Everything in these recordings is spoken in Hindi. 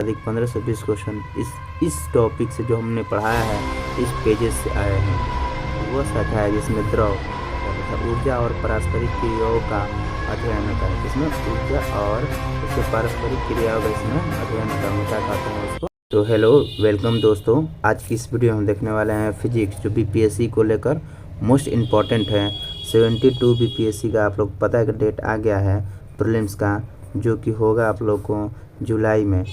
अधिक 15 से 20 क्वेश्चन इस टॉपिक से जो हमने पढ़ाया है इस पेजेस से आए हैं। वह शाखा है जिसमें द्रव तथा ऊर्जा और पारस्परिक क्रियाओं का अध्ययन होता है। इसमें ऊर्जा और उसके पारस्परिक क्रियाओं का इसमें अध्ययन होता है। क्या कहते हैं उसको। तो हेलो वेलकम दोस्तों, आज की इस वीडियो में हम देखने वाले हैं फिजिक्स, जो बीपीएससी को लेकर मोस्ट इम्पॉर्टेंट है। 72 बीपीएससी का आप लोग पता है कि डेट आ गया है प्रीलिम्स का, जो कि होगा आप लोग को जुलाई में।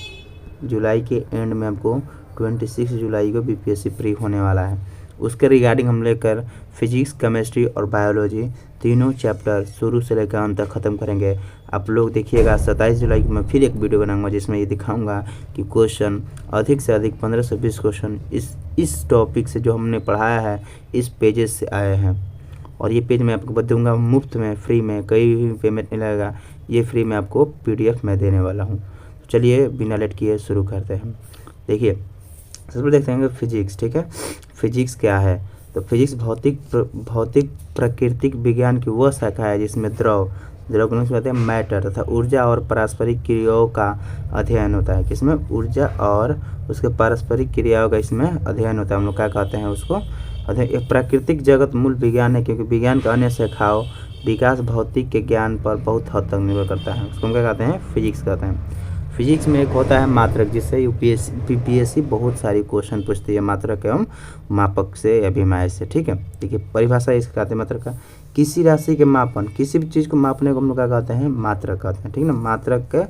जुलाई के एंड में आपको 26 जुलाई को बीपीएससी प्री होने वाला है। उसके रिगार्डिंग हम लेकर फिजिक्स, केमिस्ट्री और बायोलॉजी तीनों चैप्टर शुरू से लेकर अंत तक ख़त्म करेंगे। आप लोग देखिएगा 27 जुलाई को मैं फिर एक वीडियो बनाऊंगा जिसमें ये दिखाऊंगा कि क्वेश्चन अधिक से अधिक 15 से 20 क्वेश्चन इस टॉपिक से जो हमने पढ़ाया है इस पेजेस से आए हैं। और ये पेज मैं आपको दूंगा मुफ्त में, फ्री में, कोई भी पेमेंट नहीं लगेगा। ये फ्री में आपको पीडीएफ में देने वाला हूँ। चलिए बिना लेट किए शुरू करते हैं। देखिए सबसे पहले देखते हैं फिजिक्स। ठीक है, फिजिक्स क्या है? तो फिजिक्स भौतिक प्राकृतिक विज्ञान की वह शाखा है जिसमें द्रव को कहते हैं मैटर तथा ऊर्जा और पारस्परिक क्रियाओं का अध्ययन होता है। किसमें? ऊर्जा और उसके पारस्परिक क्रियाओं का इसमें अध्ययन होता है। हम लोग क्या कहते हैं उसको? एक प्राकृतिक जगत मूल विज्ञान है, क्योंकि विज्ञान का अन्य शाखाओं विकास भौतिक के ज्ञान पर बहुत हद तक निर्भर करता है। उसको हम क्या कहते हैं? फिजिक्स कहते हैं। फिजिक्स में एक होता है मात्रक, जिससे बीपीएससी बहुत सारी क्वेश्चन पूछती है मात्रक एवं मापक से या विमाय से। ठीक है, देखिए परिभाषा इसके कहते हैं मात्रक का किसी राशि के मापन, किसी भी चीज़ को मापने को हम लोग क्या कहते हैं? मात्रक कहते हैं। ठीक है ना, मात्रक के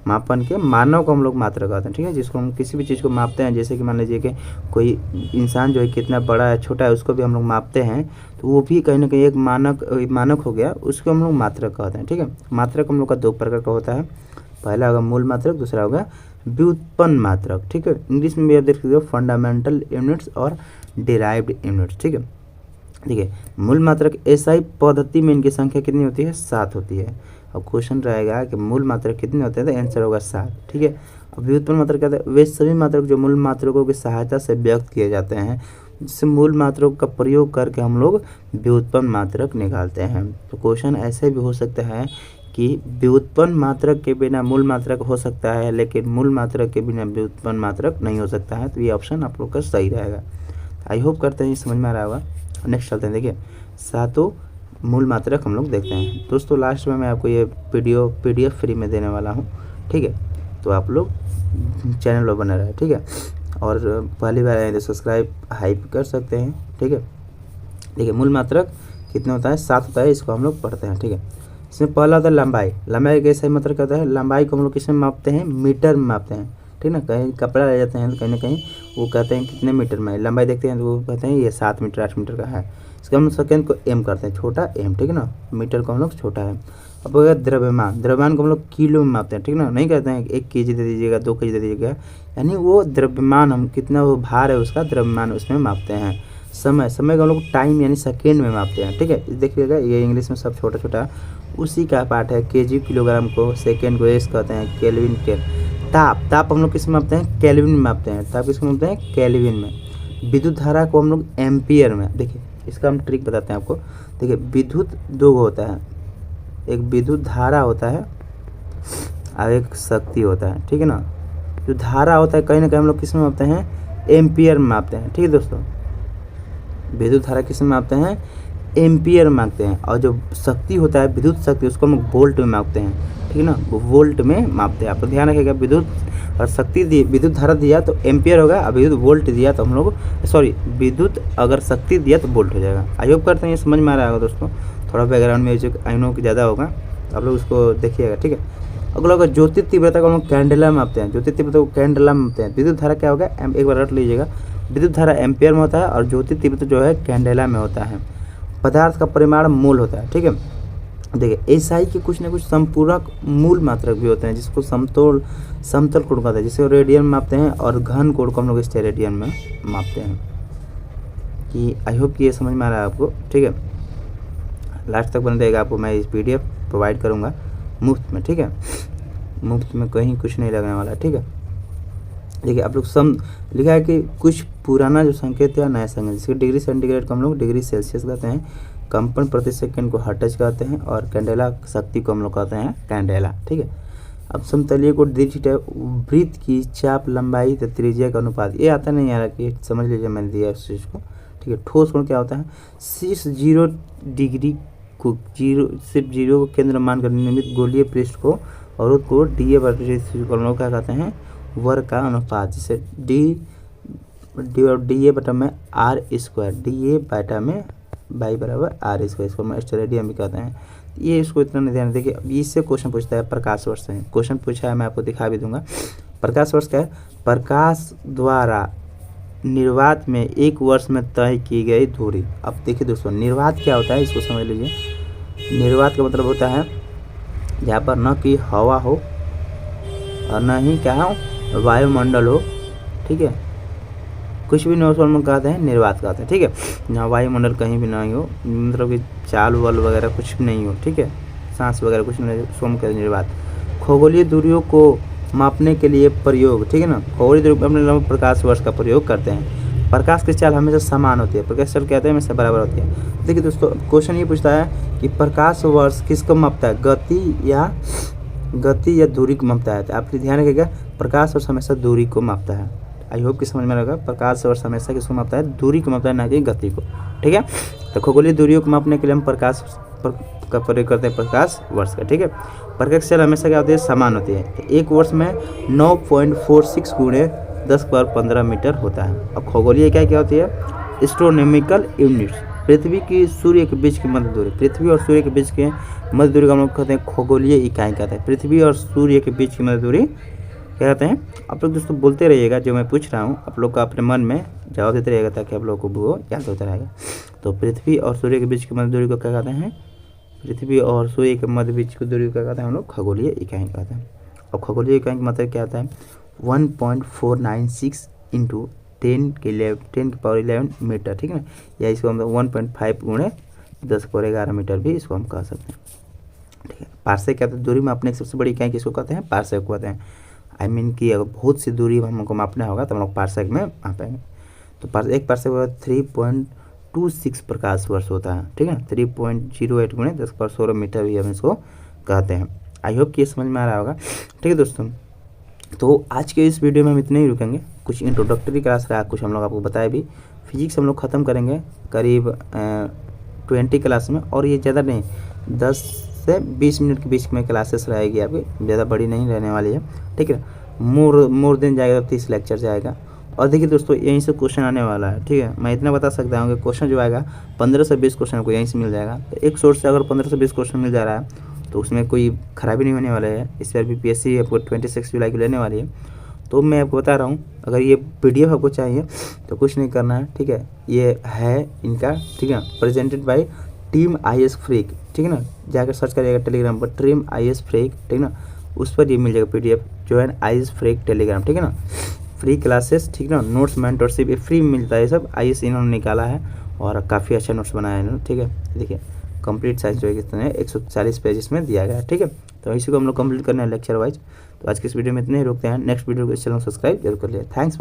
मापन के मानव को हम लोग मात्रक कहते हैं। ठीक है, जिसको हम किसी भी चीज़ को मापते हैं, जैसे कि मान लीजिए कि कोई इंसान जो है कितना बड़ा है छोटा है उसको भी हम लोग मापते हैं, तो वो भी कहीं ना कहीं एक मानक हो गया, उसको हम लोग मात्रक कहते हैं। ठीक है, मात्रक हम लोग का दो प्रकार का होता है। पहला होगा मूल मात्रक, दूसरा होगा व्युत्पन्न मात्रक। ठीक है, इंग्लिश में भी आप देख सकते हो फंडामेंटल यूनिट्स और डिराइव्ड यूनिट्स। ठीक है, देखिए मूल मात्रक एसआई पद्धति में इनकी संख्या कितनी होती है? 7 होती है। अब क्वेश्चन रहेगा कि मूल मात्रक कितने होते हैं, तो आंसर होगा 7। ठीक है, अब व्युत्पन्न मात्रक कहते हैं वे सभी मात्रक जो मूल मात्रकों की सहायता से व्यक्त किए जाते हैं, जिससे मूल मात्रकों का प्रयोग करके हम लोग व्युत्पन्न मात्रक निकालते हैं। तो क्वेश्चन ऐसे भी हो सकता है कि व्युत्पन्न मात्रक के बिना मूल मात्रक हो सकता है, लेकिन मूल मात्रक के बिना व्युत्पन्न मात्रक नहीं हो सकता है। तो ये ऑप्शन आप लोग का सही रहेगा। आई होप करते हैं समझ में आ रहा होगा। नेक्स्ट चलते हैं। देखिए 7 मूल मात्रक हम लोग देखते हैं। दोस्तों लास्ट में मैं आपको ये पीडीएफ फ्री में देने वाला हूँ। ठीक है, तो आप लोग चैनल पर बने रहे। ठीक है, और पहली बार आए तो सब्सक्राइब हाइप कर सकते हैं। ठीक है, देखिए मूल मात्रक कितने होता है? 7 होता है। इसको हम लोग पढ़ते हैं। ठीक है, इसमें पहला होता है लंबाई। लंबाई कैसे ही मतलब कहता है? लंबाई को हम लोग किसमें मापते हैं? मीटर में मापते हैं। ठीक ना, कहीं कपड़ा ले जाते हैं तो कहीं ना कहीं वो कहते हैं कितने मीटर में लंबाई देखते हैं, तो वो कहते हैं ये 7 मीटर 8 मीटर का है। इसका हम सेकेंड को एम करते हैं, छोटा एम। ठीक है ना, मीटर को हम लोग छोटा है। अब अगर द्रव्यमान को हम लोग किलो में मापते हैं। ठीक ना, नहीं कहते हैं 1 kg दे दीजिएगा, 2 kg दे दीजिएगा, यानी वो द्रव्यमान हम कितना वो भार है उसका द्रव्यमान उसमें मापते हैं। समय को हम लोग टाइम यानी सेकेंड में मापते हैं। ठीक है, देखिएगा ये इंग्लिश में सब छोटा छोटा उसी का पार्ट है। केजी किलोग्राम को, सेकेंड को एस कहते हैं, केल्विन के। ताप हम लोग किस में मापते हैं? केल्विन में मापते हैं। ताप किसको मापते हैं? केल्विन में। विद्युत धारा को हम लोग एम्पियर में। देखिए इसका हम ट्रिक बताते हैं आपको। देखिए विद्युत दो होता है, एक विद्युत धारा होता है और एक शक्ति होता है। ठीक है ना, जो धारा होता है कहीं ना कहीं हम लोग किस में मापते हैं? एम्पियर में मापते हैं। ठीक है दोस्तों, विद्युत धारा किस में मापते हैं? एम्पियर में मापते हैं। और जो शक्ति होता है विद्युत शक्ति, उसको हम वोल्ट में मापते हैं। ठीक है ना, वो वोल्ट में मापते हैं। आप लोग ध्यान रखिएगा, विद्युत और शक्ति दी, विद्युत धारा दिया तो एम्पियर होगा, और विद्युत वोल्ट दिया तो हम लोग विद्युत अगर शक्ति दिया तो वोल्ट हो जाएगा। आई होप करते हैं ये समझ में आ रहा होगा दोस्तों। थोड़ा बैकग्राउंड म्यूजिक आई नो कि ज़्यादा होगा, आप लोग उसको देखिएगा। ठीक है, अगला ज्योति तीव्रता को हम लोग कैंडेला में मापते हैं। ज्योति तीव्रता को कैंडेला में मापते हैं। विद्युत धारा क्या होगा? एक बार रट लीजिएगा, विद्युत धारा एम्पियर में होता है और ज्योति तीव्रता जो है कैंडेला में होता है। पदार्थ का परिमाण मोल होता है। ठीक है, देखिए एसआई के कुछ ना कुछ संपूरक मूल मात्रक भी होते हैं, जिसको समतल कोण कहते हैं, जिसे रेडियन में मापते हैं, और घन कोण को हम लोग स्टेरेडियन में मापते हैं। कि आई होप कि ये समझ में आ रहा है आपको। ठीक है, लास्ट तक बन रहेगा, आपको मैं इस पीडीएफ प्रोवाइड करूँगा मुफ्त में। ठीक है, मुफ्त में कहीं कुछ नहीं लगने वाला। ठीक है, देखिए आप लोग लिखा है कि कुछ पुराना जो संकेत है नया संकेत, जिसके डिग्री सेंटीग्रेड को हम लोग डिग्री सेल्सियस कहते हैं, कंपन प्रति सेकंड को हर्ट्ज कहते हैं, और कैंडेला शक्ति को हम लोग कहते हैं कैंडेला। ठीक है, अब समतलीय को डिजिट है वृत्त की चाप लंबाई तथा त्रिज्या का अनुपात, ये आता नहीं आ रहा कि समझ लीजिए मैंने दिया इस चीज़ को, ठीक है। ठोस कोण क्या होता है, शीर्ष 0 डिग्री को सिर्फ 0 को केंद्र मानकर निर्मित गोलीय पृष्ठ को और उसको डी क्या कहते हैं, वर्ग का अनुपात, जिसे डी ए बटा में आर स्क्वायर, डी ए बटा में बाई बराबर आर स्क्वायर, इसको हम स्टेरेडियम भी कहते हैं। ये इसको इतना नहीं ध्यान देखिए। अब इससे क्वेश्चन पूछता है प्रकाश वर्ष से, क्वेश्चन पूछा है, मैं आपको दिखा भी दूंगा। प्रकाश वर्ष क्या है, प्रकाश द्वारा निर्वात में एक वर्ष में तय की गई दूरी। अब देखिए दोस्तों, निर्वात क्या होता है इसको समझ लीजिए। निर्वात का मतलब होता है जहाँ पर न कि हवा हो और न ही क्या हो वायुमंडल हो, ठीक है, कुछ भी नहीं, उसको कहते हैं निर्वात कहते हैं, ठीक है। जहाँ वायुमंडल कहीं भी नहीं हो, मतलब कि चाल वल वगैरह कुछ भी नहीं हो, ठीक है, सांस वगैरह कुछ नहीं, उसको हम कहते हैं निर्वात। खगोलीय दूरियों को मापने के लिए प्रयोग, ठीक है ना, खगोलीय दूरी अपने प्रकाश वर्ष का प्रयोग करते हैं। प्रकाश की चाल हमेशा समान होती है, प्रकाश चाल कहते हैं हमेशा बराबर होती है। देखिए दोस्तों, क्वेश्चन ये पूछता है कि प्रकाश वर्ष किसको मापता है, गति या दूरी को मापता है। तो आप ध्यान रखिएगा, प्रकाश वर्ष हमेशा दूरी को मापता है। आई होप कि समझ में आएगा, प्रकाश वर्ष हमेशा किसको मापता है, दूरी को मापता है, ना कि गति को, ठीक है। तो खगोलीय दूरियों को मापने के लिए हम प्रकाश का प्रयोग करते हैं, प्रकाश वर्ष का, ठीक है। प्रकाश चाल हमेशा क्या होती है, समान होती है। तो एक वर्ष में 9.46 गुणे 10⁻15 मीटर होता है। अब खगोलीय क्या होती है, एस्ट्रोनॉमिकल यूनिट्स, पृथ्वी की सूर्य के बीच की मध्य दूरी, पृथ्वी और सूर्य के बीच के मध्य दूरी का हम लोग कहते हैं खगोलीय इकाई कहते हैं। पृथ्वी और सूर्य के बीच की मध्य दूरी क्या कहते हैं। आप लोग दोस्तों बोलते रहिएगा, जो मैं पूछ रहा हूँ आप लोग का अपने मन में जवाब देते रहिएगा, ताकि आप लोग को वो याद होता रहेगा। तो पृथ्वी और सूर्य के बीच की मध्य दूरी को क्या कहते हैं, पृथ्वी और सूर्य के मध्य बीच की दूरी को क्या कहते हैं हम लोग, खगोलीय इकाई कहते हैं। और खगोलीय इकाई का मतलब क्या आता है, 1.496 इंटू 10⁻11 मीटर, ठीक है ना, या इसको हम 1.5 गुणे 10⁻11 मीटर भी इसको हम कह सकते हैं, ठीक है। पार्सेक क्या होता है, दूरी में अपने सबसे बड़ी इकाई किसको कहते हैं, पार्सेक को कहते हैं। आई मीन कि अगर बहुत सी दूरी हमको मापना होगा तो हम लोग पार्सेक में मापेंगे। तो एक पार्सेक 3.26 प्रकाश वर्ष होता है, ठीक है। 3.08 गुणे 10⁻16 मीटर भी हम इसको कहते हैं। आई होप कि ये समझ में आ रहा होगा, ठीक है दोस्तों। तो आज के इस वीडियो में हम इतने ही रुकेंगे। कुछ इंट्रोडक्टरी क्लास रहा, कुछ हम लोग आपको बताए भी। फिजिक्स हम लोग ख़त्म करेंगे करीब 20 क्लास में, और ये ज़्यादा नहीं 10 से 20 मिनट के बीच में क्लासेस रहेगी आपकी, ज़्यादा बड़ी नहीं रहने वाली है, ठीक है। मोर दिन जाएगा, 30 लेक्चर जाएगा। और देखिए दोस्तों, यहीं से क्वेश्चन आने वाला है, ठीक है। मैं इतना बता सकता हूँ कि क्वेश्चन जो आएगा 15 से 20 क्वेश्चन को यहीं से मिल जाएगा। तो एक सोर्स से अगर 15 से 20 क्वेश्चन मिल जा रहा है तो उसमें कोई खराबी नहीं होने वाला है। इस बार बीपीएससी आपको 26 जुलाई को लेने वाली है। तो मैं आपको बता रहा हूँ, अगर ये PDF आपको चाहिए तो कुछ नहीं करना है, ठीक है। ये है इनका, ठीक है, presented by team IS freak, ठीक है ना। जाकर सर्च करिएगा टेलीग्राम पर टीम IS फ्रीक, ठीक है ना, उस पर ये मिल जाएगा PDF, join IS freak Telegram, ठीक है ना। फ्री क्लासेस, ठीक है ना, नोट्स मेंटरशिप ये फ्री मिलता है, सब IS इन्होंने निकाला है और काफ़ी अच्छा नोट्स बनाया है इन्होंने, ठीक है। देखिए कंप्लीट साइंस जो है कितने 140 पेजेस में दिया गया है, ठीक है। तो इसी को हम लोग कंप्लीट करना है लेक्चर वाइज। तो आज के इस वीडियो में इतने ही रुकते हैं। नेक्स्ट वीडियो को इस चैनल को सब्सक्राइब जरूर कर लिया। थैंक्स।